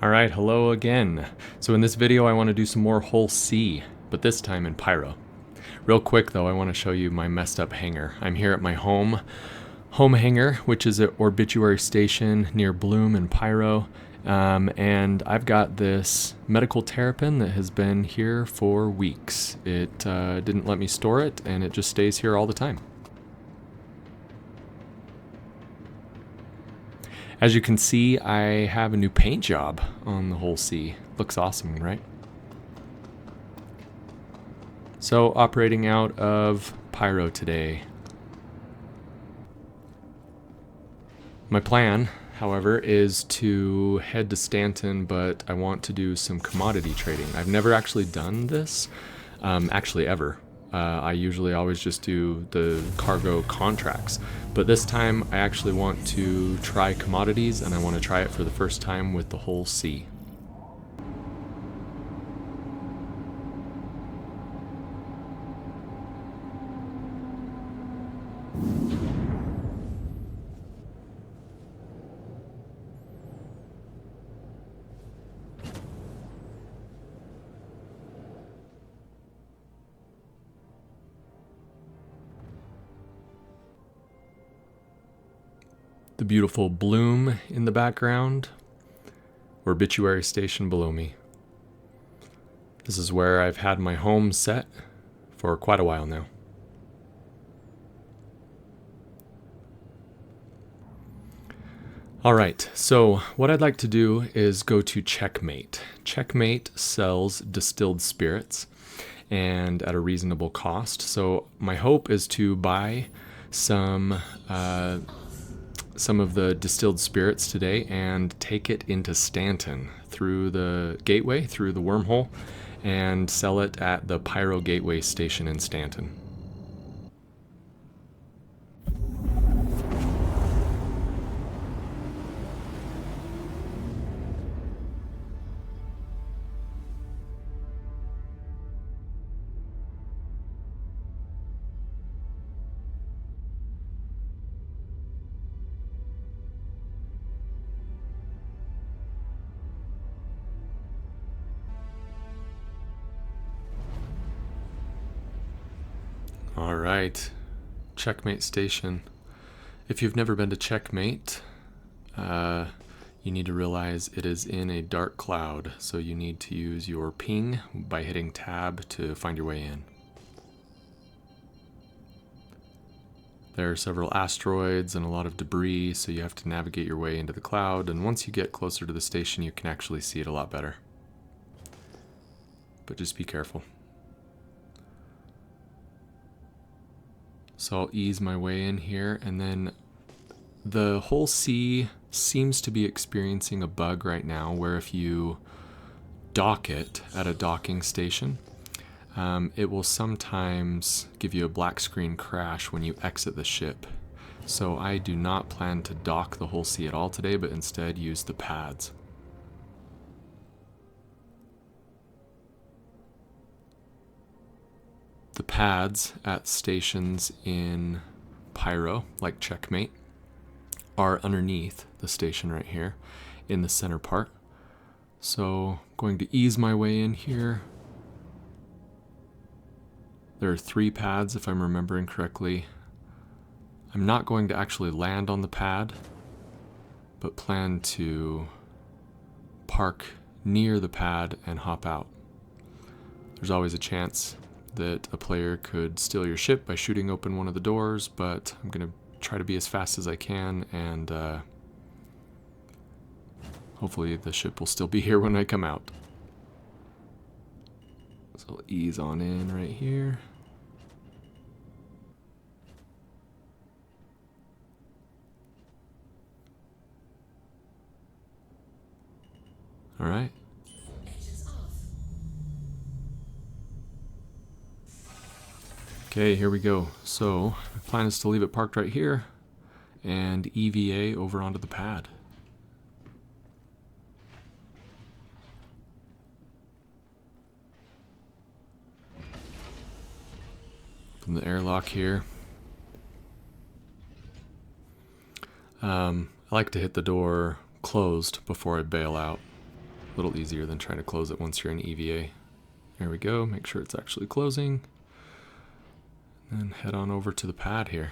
Alright, hello again. So in this video I want to do some more Hull C, but this time in Pyro. Real quick though, I want to show you my messed up hangar. I'm here at my home hangar, which is at Obituary Station near Bloom and Pyro. And I've got this medical terrapin that has been here for weeks. It didn't let me store it, and it just stays here all the time. As you can see, I have a new paint job on the Hull C. Looks awesome, right? So, operating out of Pyro today. My plan, however, is to head to Stanton, but I want to do some commodity trading. I've never actually done this, actually ever. I usually always just do the cargo contracts, but this time I actually want to try commodities, and I want to try it for the first time with the Hull C. The beautiful Bloom in the background, Obituary Station below me. This is where I've had my home set for quite a while now. Alright, so what I'd like to do is go to Checkmate. Checkmate sells distilled spirits and at a reasonable cost. So my hope is to buy some of the distilled spirits today and take it into Stanton through the gateway, through the wormhole, and sell it at the Pyro Gateway station in Stanton. Alright, Checkmate Station. If you've never been to Checkmate, you need to realize it is in a dark cloud, so you need to use your ping by hitting tab to find your way in. There are several asteroids and a lot of debris, so you have to navigate your way into the cloud, and once you get closer to the station you can actually see it a lot better. But just be careful. So I'll ease my way in here, and then the Hull C seems to be experiencing a bug right now where if you dock it at a docking station, it will sometimes give you a black screen crash when you exit the ship. So I do not plan to dock the Hull C at all today, but instead use the pads. The pads at stations in Pyro, like Checkmate, are underneath the station right here in the center part. So I'm going to ease my way in here. There are 3 pads if I'm remembering correctly. I'm not going to actually land on the pad, but plan to park near the pad and hop out. There's always a chance that a player could steal your ship by shooting open one of the doors, but I'm going to try to be as fast as I can, and hopefully the ship will still be here when I come out. So I'll ease on in right here. All right. Okay, here we go. So, my plan is to leave it parked right here and EVA over onto the pad. Open the airlock here. I like to hit the door closed before I bail out. A little easier than trying to close it once you're in EVA. There we go, make sure it's actually closing. And then head on over to the pad here.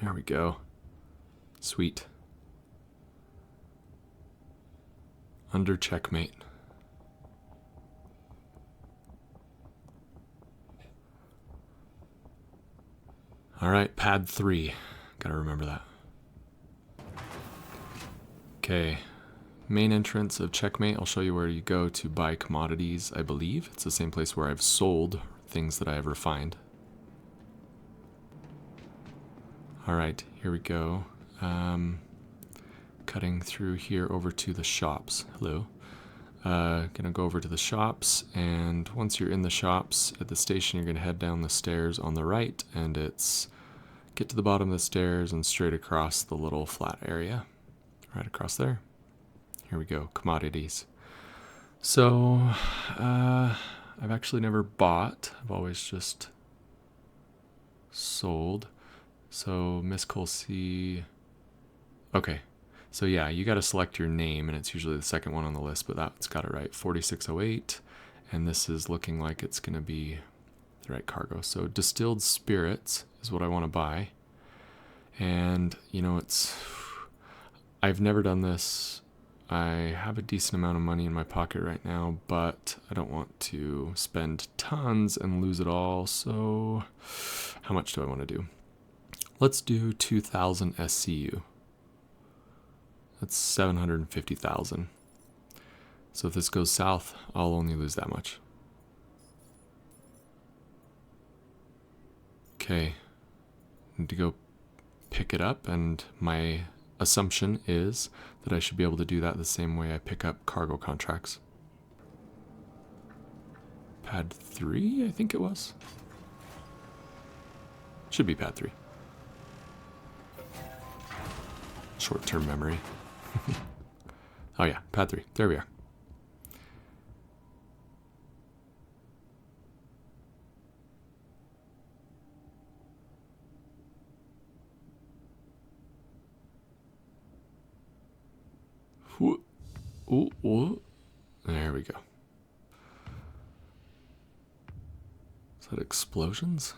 There we go. Sweet. Under checkmate. Alright, pad 3. Gotta remember that. Okay. Main entrance of Checkmate. I'll show you where you go to buy commodities, I believe. It's the same place where I've sold things that I have refined. Alright, here we go. Cutting through here over to the shops. Hello. Gonna go over to the shops, and once you're in the shops at the station, you're gonna head down the stairs on the right, and it's get to the bottom of the stairs and straight across the little flat area. Right across there. Here we go, commodities. So, I've actually never bought. I've always just sold. So, Miss Colsey. Okay. So yeah, you got to select your name, and it's usually the second one on the list, but that's got it right. 4608, and this is looking like it's going to be the right cargo. So distilled spirits is what I want to buy. And, you know, I've never done this. I have a decent amount of money in my pocket right now, but I don't want to spend tons and lose it all. So how much do I want to do? Let's do 2,000 SCU. That's 750,000. So if this goes south, I'll only lose that much. Okay, need to go pick it up, and my assumption is that I should be able to do that the same way I pick up cargo contracts. Pad 3, I think it was. Should be pad 3. Short-term memory. Oh yeah, pad 3. There we are. Ooh, ooh, ooh. There we go. Is that explosions?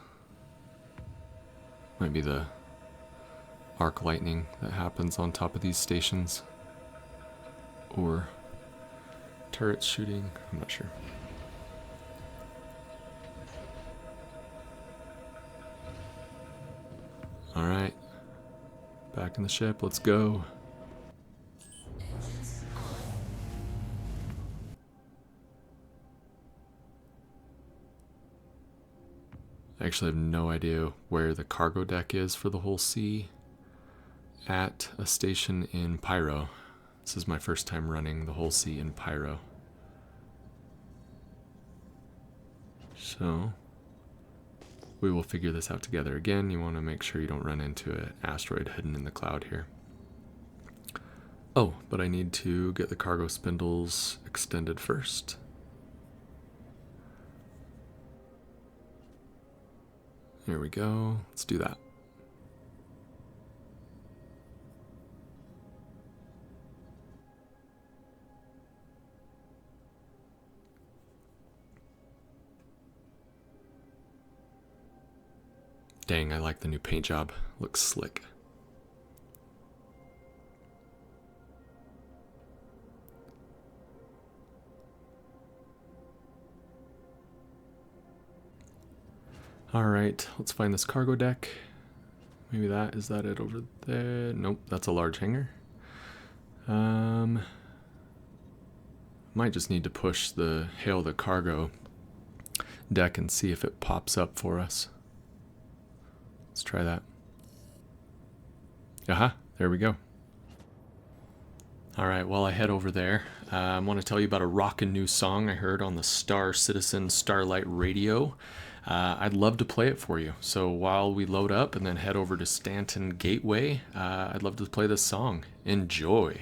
Might be the arc lightning that happens on top of these stations. Or turrets shooting, I'm not sure. Alright, back in the ship, let's go. I actually have no idea where the cargo deck is for the whole sea at a station in Pyro. This is my first time running the whole sea in Pyro. So, we will figure this out together. Again, you want to make sure you don't run into an asteroid hidden in the cloud here. Oh, but I need to get the cargo spindles extended first. Here we go. Let's do that. Dang, I like the new paint job. Looks slick. Alright, let's find this cargo deck. Maybe is that it over there? Nope, that's a large hangar. Might just need to push the hail the cargo deck and see if it pops up for us. Let's try that. Aha, there we go. Alright, while I head over there, I want to tell you about a rockin' new song I heard on the Star Citizen Starlight Radio. I'd love to play it for you. So while we load up and then head over to Stanton Gateway, I'd love to play this song. Enjoy.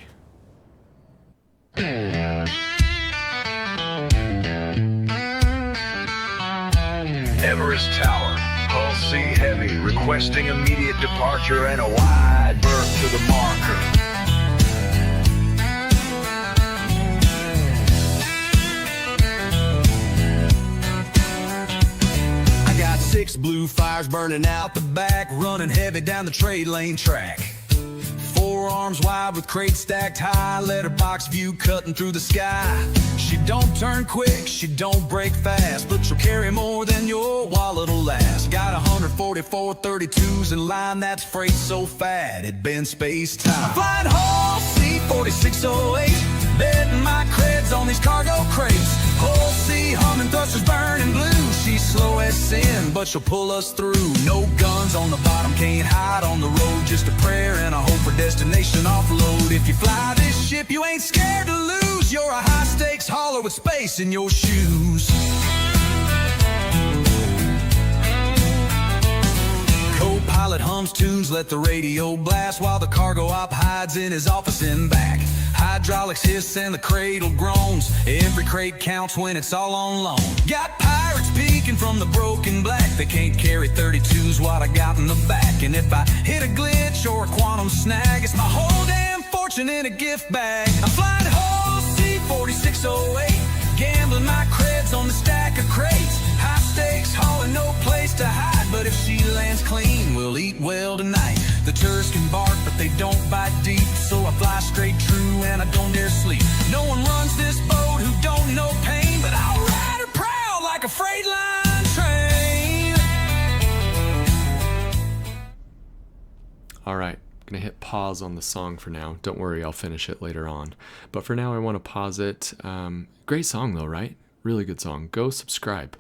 Everest Tower, pulse sea heavy, requesting immediate departure and a wide berth to the marker. I got 6 blue fires burning out the back, running heavy down the trade lane track. 4 arms wide with crates stacked high, letterbox view cutting through the sky. She don't turn quick, she don't break fast, but she'll carry more than your wallet'll last. Got 144 32s in line, that's freight so fat it bends space-time. I'm flying whole C-4608, betting my creds on these cargo crates. Whole sea humming, thrusters burning blue. She's slow as sin, but she'll pull us through. No guns on the bottom, can't hide on the road. Just a prayer and a hope for destination offload. If you fly this ship, you ain't scared to lose. You're a high-stakes hauler with space in your shoes. Co-pilot hums tunes, let the radio blast, while the cargo op hides in his office in back. Hydraulics hiss and the cradle groans. Every crate counts when it's all on loan. Got pirates peeking from the broken black. They can't carry 32s, what I got in the back. And if I hit a glitch or a quantum snag, it's my whole damn fortune in a gift bag. I'm flying whole C-4608, gambling my creds on the stack of crates. High stakes hauling, no place to hide, but if she lands clean, we'll eat well tonight. The tourists can bark, but they don't bite deep, so I fly straight true and I don't dare sleep. No one runs this boat who don't know pain, but I'll ride her proud like a freight line train. All right, I'm gonna hit pause on the song for now. Don't worry, I'll finish it later on. But for now, I want to pause it. Great song though, right? Really good song. Go subscribe.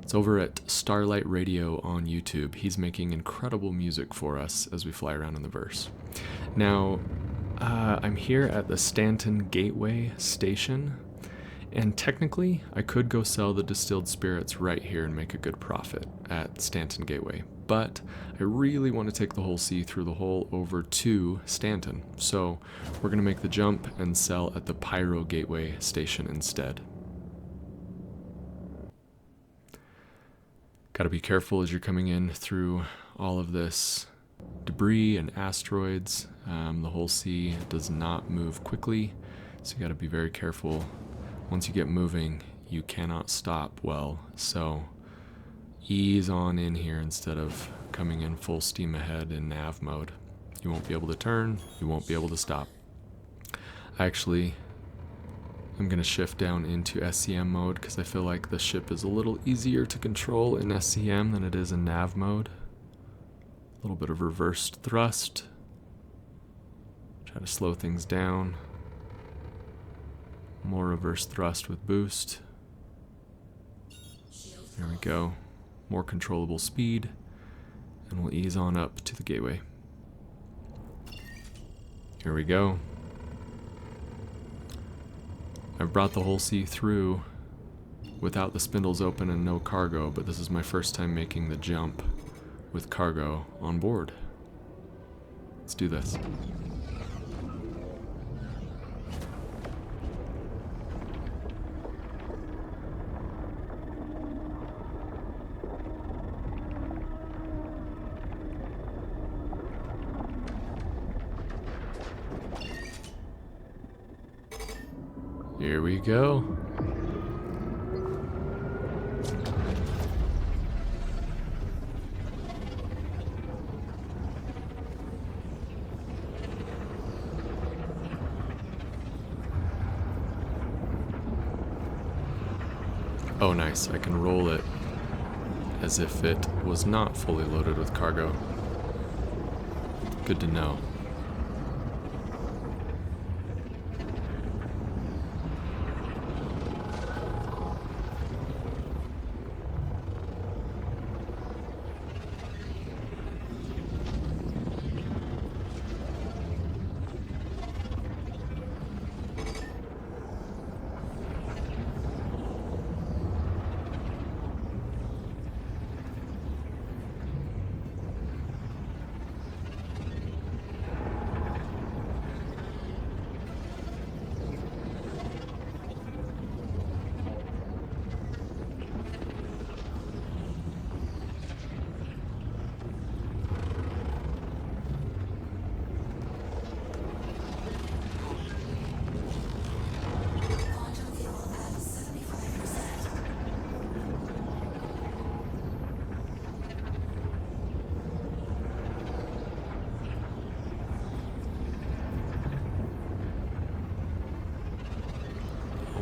It's over at Starlight Radio on YouTube. He's making incredible music for us as we fly around in the verse. Now, I'm here at the Stanton Gateway station, and technically, I could go sell the distilled spirits right here and make a good profit at Stanton Gateway, but I really want to take the whole sea through the hole over to Stanton, so we're going to make the jump and sell at the Pyro Gateway station instead. Got to be careful as you're coming in through all of this debris and asteroids. The whole sea does not move quickly, so you got to be very careful. Once you get moving, you cannot stop well, so ease on in here instead of coming in full steam ahead in nav mode. You won't be able to turn, you won't be able to stop. I'm going to shift down into SCM mode because I feel like the ship is a little easier to control in SCM than it is in nav mode. A little bit of reversed thrust. Try to slow things down. More reverse thrust with boost. There we go. More controllable speed. And we'll ease on up to the gateway. Here we go. I've brought the whole sea through without the spindles open and no cargo, but this is my first time making the jump with cargo on board. Let's do this. Here we go. Oh nice, I can roll it as if it was not fully loaded with cargo. Good to know.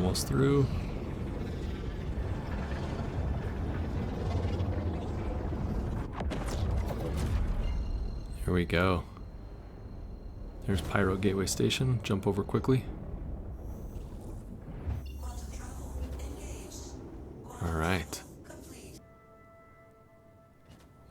almost through. Here we go. There's Pyro Gateway Station. Jump over quickly. Alright.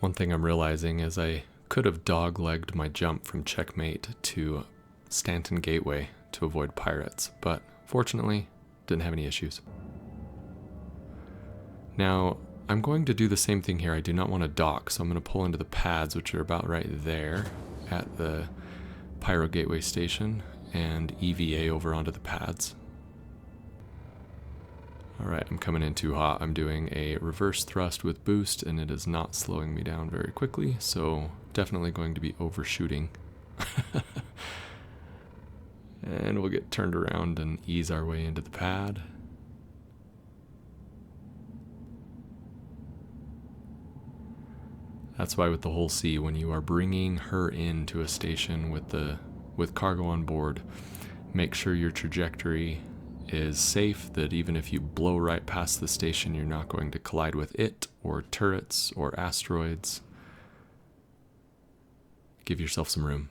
One thing I'm realizing is I could have dog-legged my jump from Checkmate to Stanton Gateway to avoid pirates, but fortunately, didn't have any issues. Now, I'm going to do the same thing here. I do not want to dock, so I'm going to pull into the pads, which are about right there at the Pyro Gateway Station, and EVA over onto the pads. Alright, I'm coming in too hot. I'm doing a reverse thrust with boost, and it is not slowing me down very quickly, so definitely going to be overshooting. And we'll get turned around and ease our way into the pad. That's why with the whole C, when you are bringing her into a station with cargo on board, make sure your trajectory is safe, that even if you blow right past the station, you're not going to collide with it or turrets or asteroids. Give yourself some room.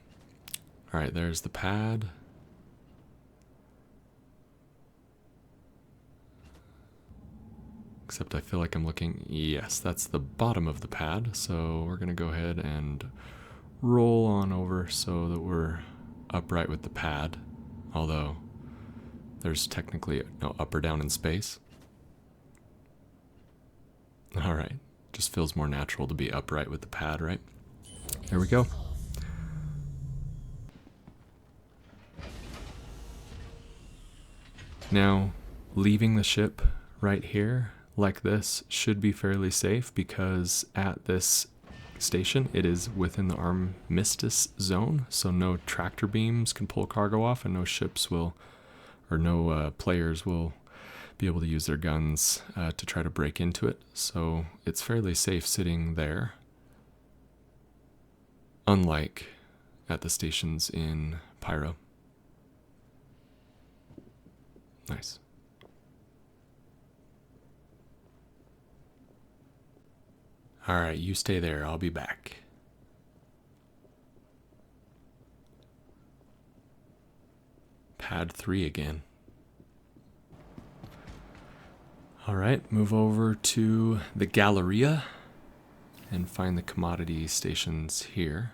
All right, there's the pad. Except I feel like I'm looking, yes, that's the bottom of the pad. So we're gonna go ahead and roll on over so that we're upright with the pad. Although there's technically no up or down in space. All right, just feels more natural to be upright with the pad, right? There we go. Now, leaving the ship right here like this should be fairly safe, because at this station it is within the armistice zone, so no tractor beams can pull cargo off, and no ships will, or no players will be able to use their guns to try to break into it. So it's fairly safe sitting there, unlike at the stations in Pyro. Nice. Alright, you stay there, I'll be back. Pad 3 again. Alright, move over to the Galleria and find the commodity stations here.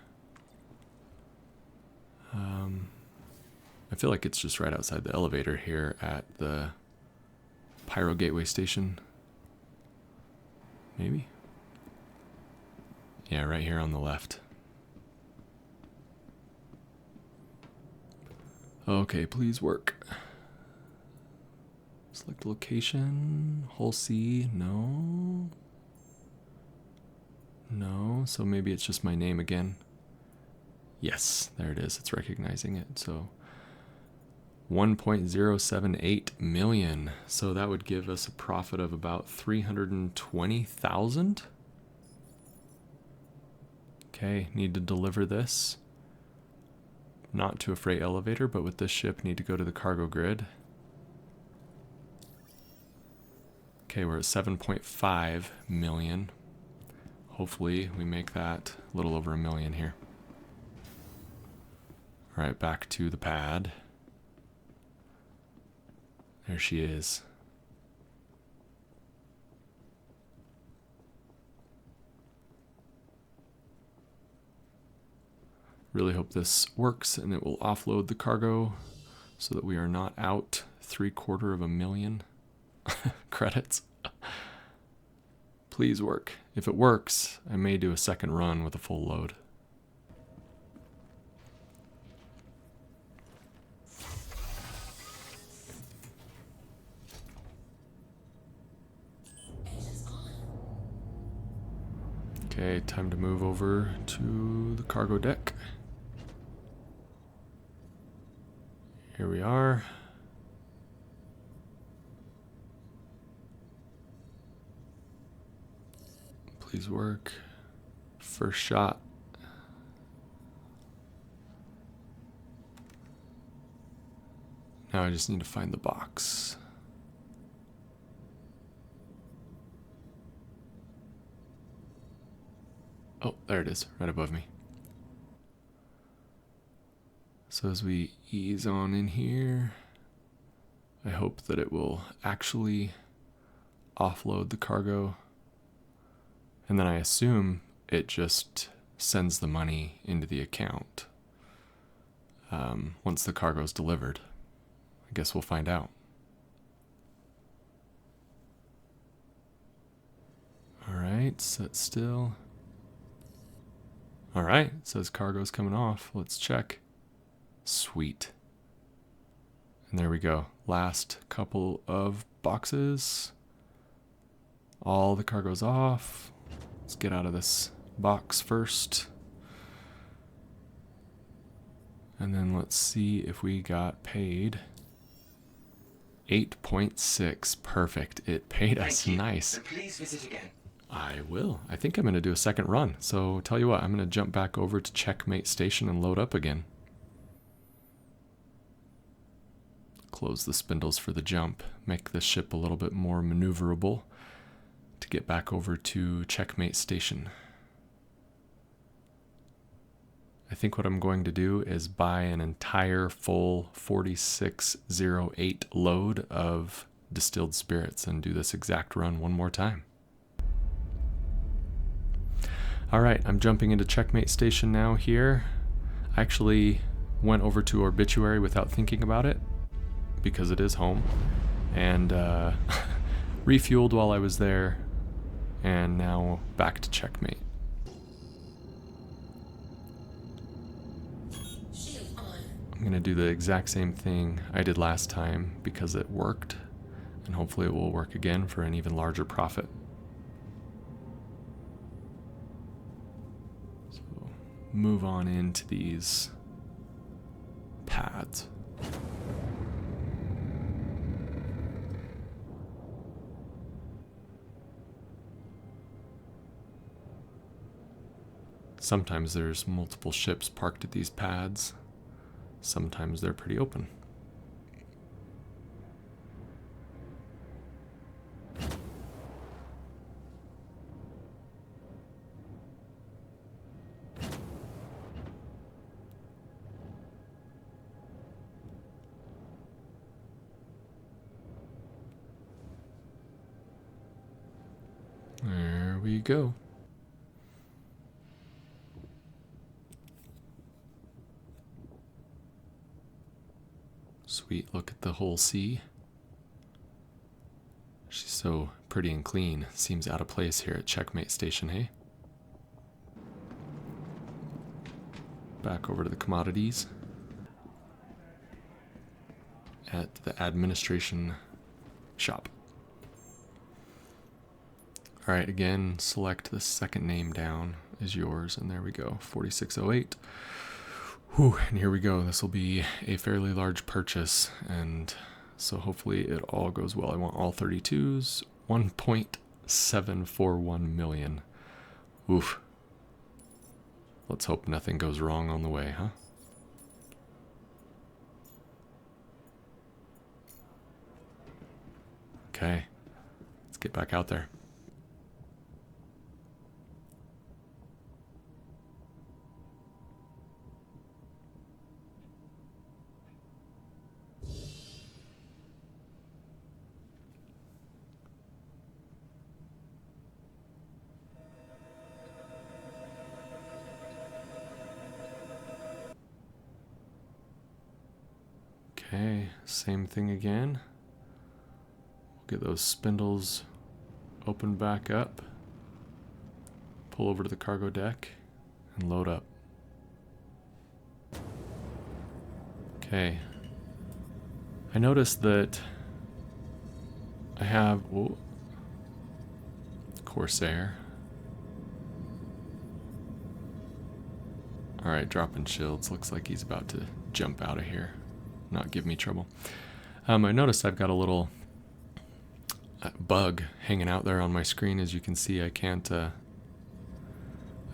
I feel like it's just right outside the elevator here at the Pyro Gateway Station. Maybe? Yeah, right here on the left. Okay, please work. Select location, whole C, no. No, so maybe it's just my name again. Yes, there it is, it's recognizing it. So 1.078 million. So that would give us a profit of about 320,000. Okay, need to deliver this. Not to a freight elevator, but with this ship need to go to the cargo grid. Okay, we're at 7.5 million. Hopefully we make that a little over a million here. All right, back to the pad. There she is. Really hope this works and it will offload the cargo so that we are not out 750,000 credits. Please work. If it works, I may do a second run with a full load. Okay, time to move over to the cargo deck. Here we are. Please work. First shot. Now I just need to find the box. Oh, there it is, right above me. So as we ease on in here, I hope that it will actually offload the cargo. And then I assume it just sends the money into the account once the cargo is delivered. I guess we'll find out. All right, set still. All right, it says cargo's coming off. Let's check. Sweet. And there we go. Last couple of boxes. All the cargo's off. Let's get out of this box first. And then let's see if we got paid. 8.6. Perfect. It paid us nice. Please visit again. I will. I think I'm going to do a second run. So tell you what, I'm going to jump back over to Checkmate Station and load up again. Close the spindles for the jump. Make the ship a little bit more maneuverable to get back over to Checkmate Station. I think what I'm going to do is buy an entire full 4608 load of distilled spirits and do this exact run one more time. Alright, I'm jumping into Checkmate Station now here. I actually went over to Obituary without thinking about it because it is home, and refueled while I was there, and now back to Checkmate. I'm going to do the exact same thing I did last time because it worked, and hopefully it will work again for an even larger profit. So move on into these pads. Sometimes there's multiple ships parked at these pads. Sometimes they're pretty open. There we go. Sweet, look at the whole sea. She's so pretty and clean. Seems out of place here at Checkmate Station, hey? Back over to the commodities. At the administration shop. Alright, again, select the second name down is yours, and there we go, 4608. Whew, and here we go. This will be a fairly large purchase, and so hopefully it all goes well. I want all 32s, 1.741 million. Oof. Let's hope nothing goes wrong on the way, huh? Okay, let's get back out there. Okay, same thing again. Get those spindles open back up. Pull over to the cargo deck and load up. Okay. I noticed that I have Corsair. Alright, dropping shields. Looks like he's about to jump out of here. Not give me trouble. I noticed I've got a little bug hanging out there on my screen. As you can see, I can't I've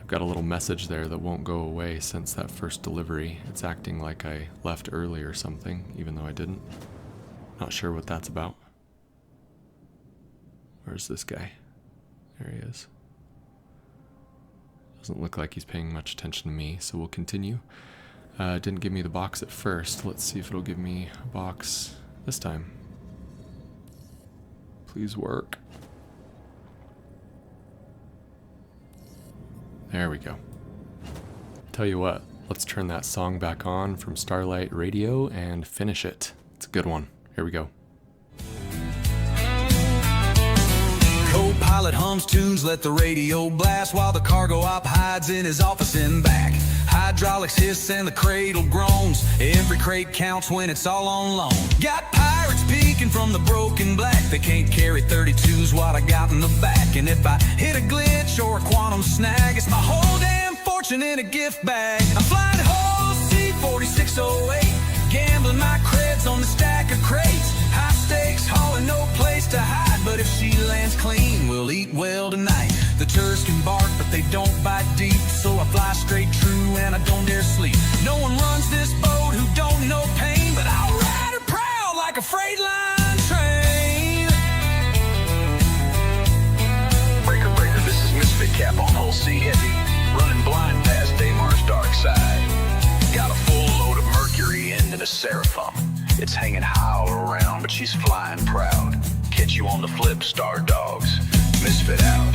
got a little message there that won't go away since that first delivery. It's acting like I left early or something, even though I didn't. Not sure what that's about. Where's this guy? There he is. Doesn't look like he's paying much attention to me, so we'll continue. It didn't give me the box at first. Let's see if it'll give me a box this time. Please work. There we go. Tell you what, let's turn that song back on from Starlight Radio and finish it. It's a good one. Here we go. Co-pilot hums tunes, let the radio blast while the cargo op hides in his office in back. Hydraulics hiss and the cradle groans. Every crate counts when it's all on loan. Got pirates peeking from the broken black. They can't carry 32's what I got in the back. And if I hit a glitch or a quantum snag, it's my whole damn fortune in a gift bag. I'm flying whole C-4608, gambling my creds on the stack of crates. High stakes, hauling no place to hide, but if she lands clean, we'll eat well tonight. The tourists can bark, but they don't bite deep, so I fly straight true and I don't dare sleep. No one runs this boat who don't know pain, but I'll ride her proud like a freight line train. Breaker, breaker, this is Misfit Cap on Hull C Heavy, running blind past Damar's dark side. Got a full load of mercury into the Seraphim. It's hanging high all around, but she's flying proud. Catch you on the flip, Star Dogs. Misfit out.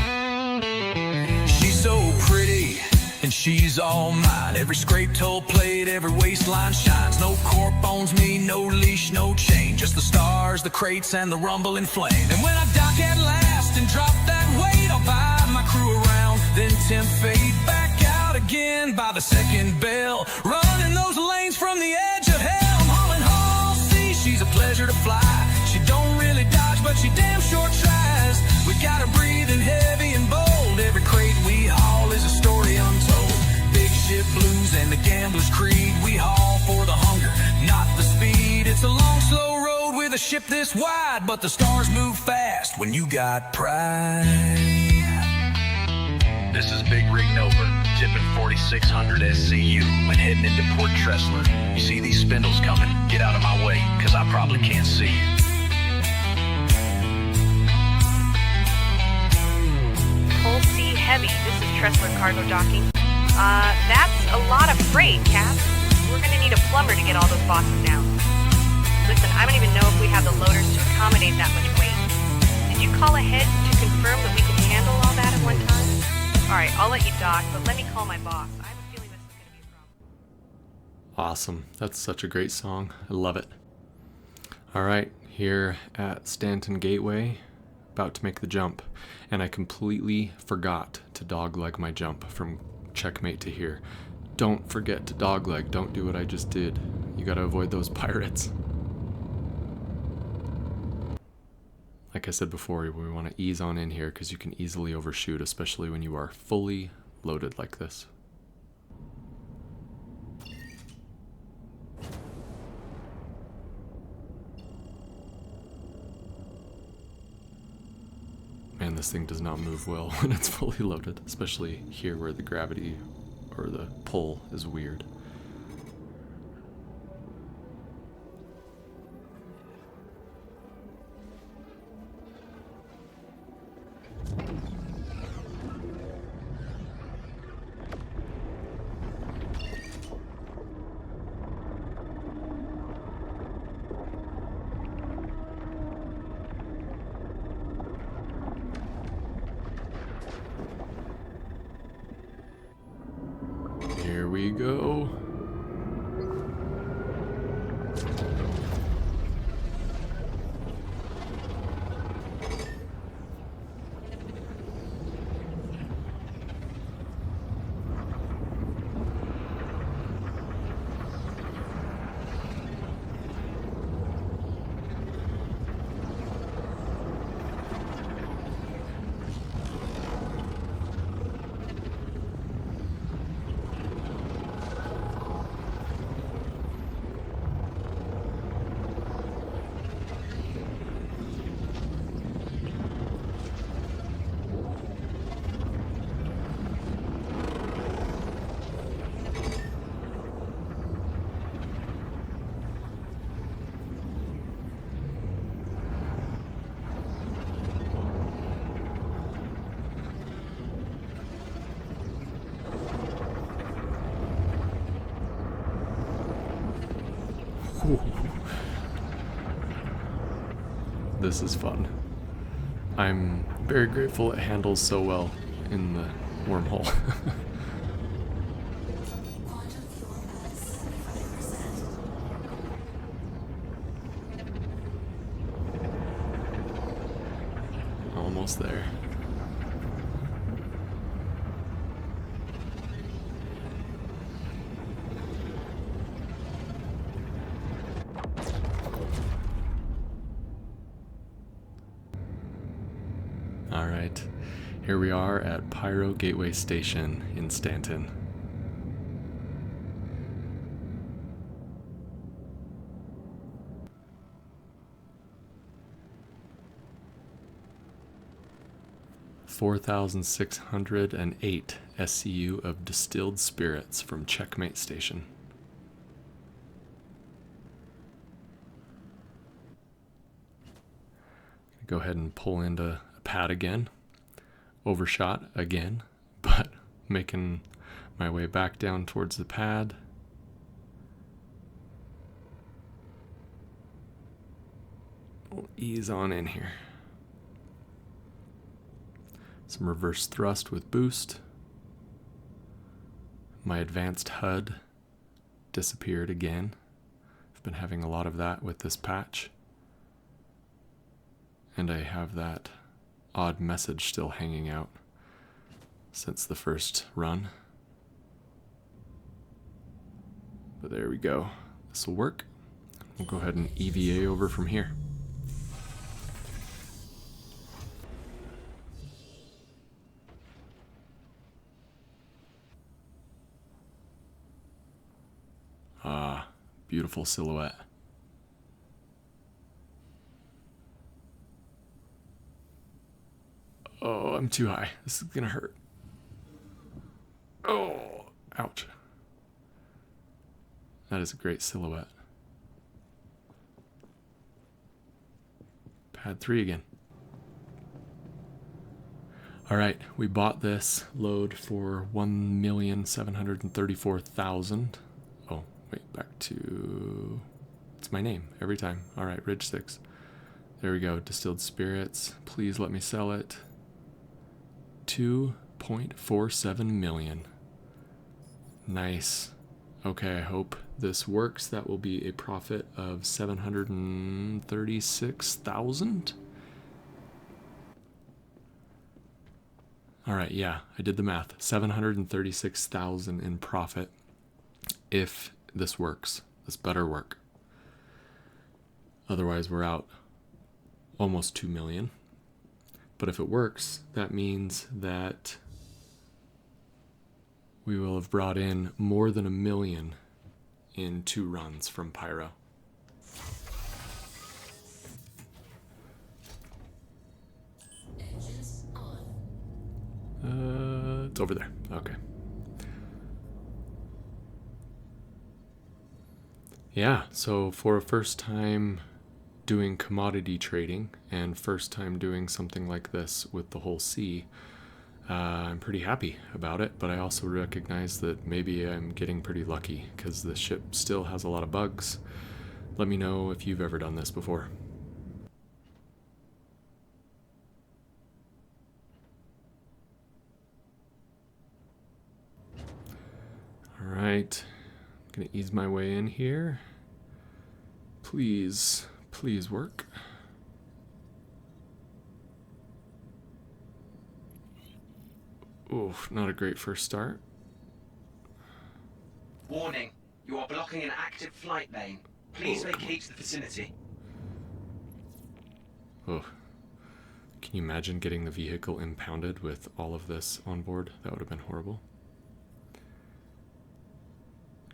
She's so pretty, and she's all mine. Every scrape toe plate, every waistline shines. No corp owns me, no leash, no chain. Just the stars, the crates, and the rumbling flame. And when I dock at last and drop that weight, I'll vibe my crew around, then tempt fate back out again by the second bell. Running those lanes from the edge of hell. I'm hauling Hull C, she's a pleasure to fly. She don't really dodge, but she damn sure tries. We got her breathing heavy and bold. Every crate we haul is a story untold. Big ship blues and the gambler's creed. We haul for the hunger, not the speed. It's a long, slow road with a ship this wide, but the stars move fast when you got pride. This is Big Rig Nova, tipping 4600 SCU when heading into Port Tressler. You see these spindles coming? Get out of my way, cause I probably can't see you. Hull C Heavy, this is Tressler Cargo Docking. That's a lot of freight, Cap. We're gonna need a plumber to get all those boxes down. Listen, I don't even know if we have the loaders to accommodate that much weight. Did you call ahead to confirm that we can handle all that at one time? Alright, I'll let you dock, but let me call my boss. I have a feeling this is gonna be a problem. Awesome. That's such a great song. I love it. Alright, here at Stanton Gateway, about to make the jump, and I completely forgot to dogleg my jump from Checkmate to here. Don't forget to dogleg. Don't do what I just did. You gotta avoid those pirates. Like I said before, we want to ease on in here because you can easily overshoot, especially when you are fully loaded like this. Man, this thing does not move well when it's fully loaded, especially here where the gravity or the pull is weird. Here we go. This is fun. I'm very grateful it handles so well in the wormhole. Almost there. All right, here we are at Pyro Gateway Station in Stanton. $4,608 SCU of distilled spirits from Checkmate Station. Go ahead and pull into a pad again. Overshot again, but making my way back down towards the pad. We'll ease on in here. Some reverse thrust with boost. My advanced HUD disappeared again. I've been having a lot of that with this patch. And I have that odd message still hanging out since the first run. But there we go. This will work. We'll go ahead and EVA over from here. Ah, beautiful silhouette. Oh, I'm too high. This is gonna hurt. Oh, ouch. That is a great silhouette. Pad 3 again. All right, we bought this load for $1,734,000. Oh, wait, back to... It's my name every time. All right, Ridge 6. There we go, distilled spirits. Please let me sell it. 2.47 million. Nice. Okay, I hope this works. That will be a profit of 736,000. All right, yeah, I did the math. 736,000 in profit if this works. This better work. Otherwise, we're out almost 2 million. But if it works, that means that we will have brought in more than $1 million in 2 runs from Pyro. It's over there. Okay. Yeah, so for a first time doing commodity trading and first time doing something like this with the whole sea, I'm pretty happy about it, but I also recognize that maybe I'm getting pretty lucky because the ship still has a lot of bugs. Let me know if you've ever done this before. All right, I'm gonna ease my way in here. Please work. Oof, not a great first start. Warning, you are blocking an active flight lane. Please vacate the vicinity. Oh, can you imagine getting the vehicle impounded with all of this on board? That would have been horrible.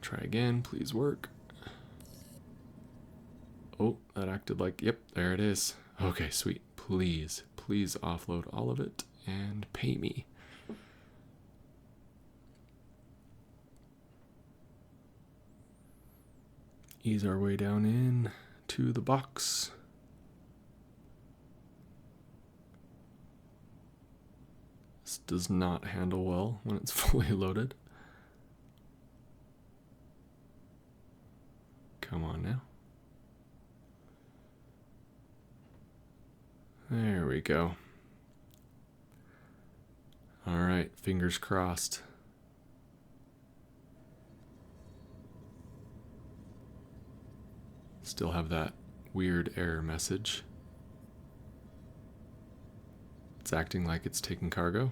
Try again, please work. Oh, that acted like, yep, there it is. Okay, sweet. Please offload all of it and pay me. Ease our way down in to the box. This does not handle well when it's fully loaded. Come on now. There we go. All right, fingers crossed. Still have that weird error message. It's acting like it's taking cargo.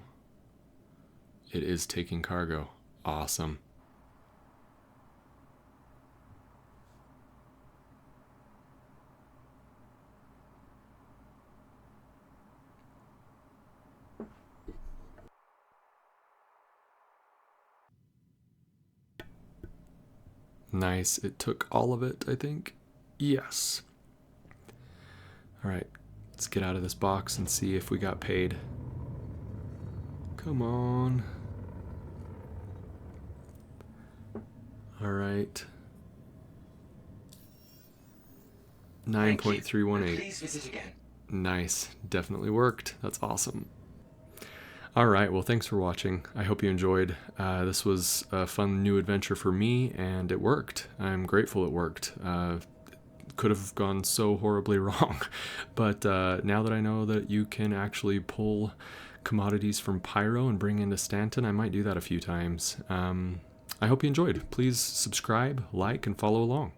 It is taking cargo. Awesome. Nice. It took all of it, I think. Yes. All right. Let's get out of this box and see if we got paid. Come on. All right. 9.318. Please visit again. Nice. Definitely worked. That's awesome. All right. Well, thanks for watching. I hope you enjoyed. This was a fun new adventure for me, and it worked. I'm grateful it worked. Could have gone so horribly wrong. But now that I know that you can actually pull commodities from Pyro and bring into Stanton, I might do that a few times. I hope you enjoyed. Please subscribe, like, and follow along.